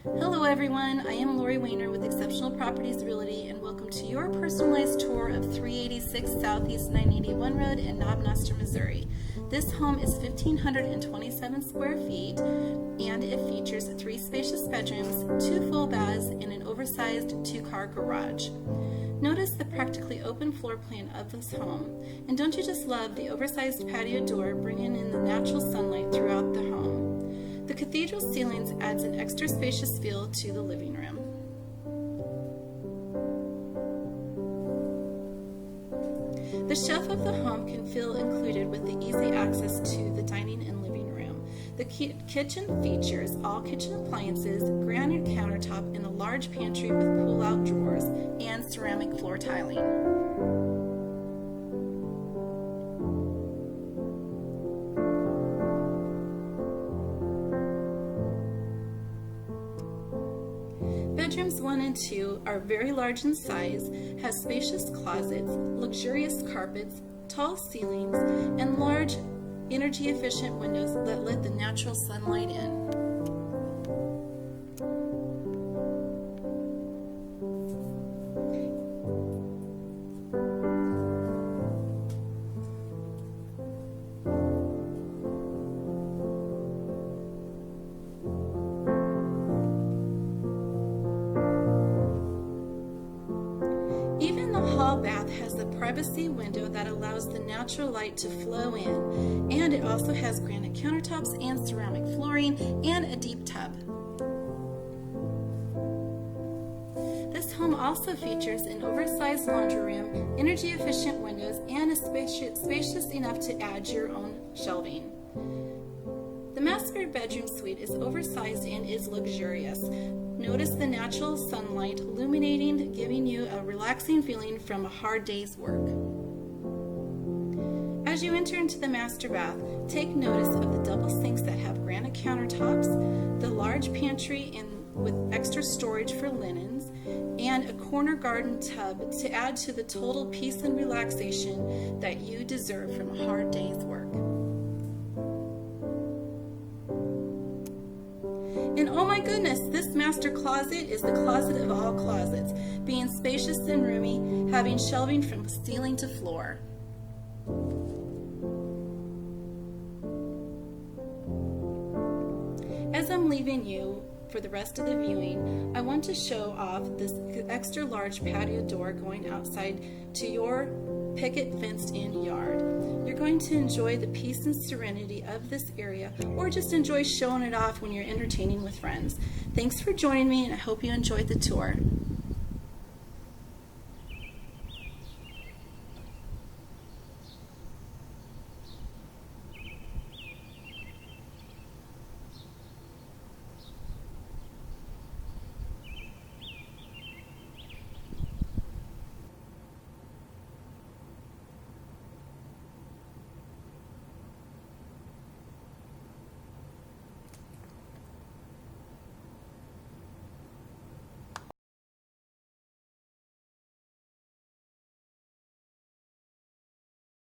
Hello everyone, I am Lori Weiner with Exceptional Properties Realty and welcome to your personalized tour of 386 Southeast 981 Road in Noster, Missouri. This home is 1,527 square feet and it features 3 spacious bedrooms, 2 full baths, and an oversized 2-car garage. Notice the practically open floor plan of this home, and don't you just love the oversized patio door bringing in the natural sunlight throughout the home. The cathedral ceilings adds an extra spacious feel to the living room. The shelf of the home can feel included with the easy access to the dining and living room. The kitchen features all kitchen appliances, granite countertop, and a large pantry with pull-out drawers and ceramic floor tiling. Bedrooms 1 and 2 are very large in size, have spacious closets, luxurious carpets, tall ceilings, and large energy-efficient windows that let the natural sunlight in. Even the hall bath has a privacy window that allows the natural light to flow in, and it also has granite countertops and ceramic flooring and a deep tub. This home also features an oversized laundry room, energy-efficient windows, and is spacious enough to add your own shelving. The master bedroom suite is oversized and is luxurious. Notice the natural sunlight illuminating, giving you a relaxing feeling from a hard day's work. As you enter into the master bath, take notice of the double sinks that have granite countertops, the large pantry with extra storage for linens, and a corner garden tub to add to the total peace and relaxation that you deserve from a hard day's work. And oh my goodness, this master closet is the closet of all closets, being spacious and roomy, having shelving from ceiling to floor. As I'm leaving you for the rest of the viewing, I want to show off this extra large patio door going outside to your picket fenced in yard. You're going to enjoy the peace and serenity of this area, or just enjoy showing it off when you're entertaining with friends. Thanks for joining me, and I hope you enjoyed the tour.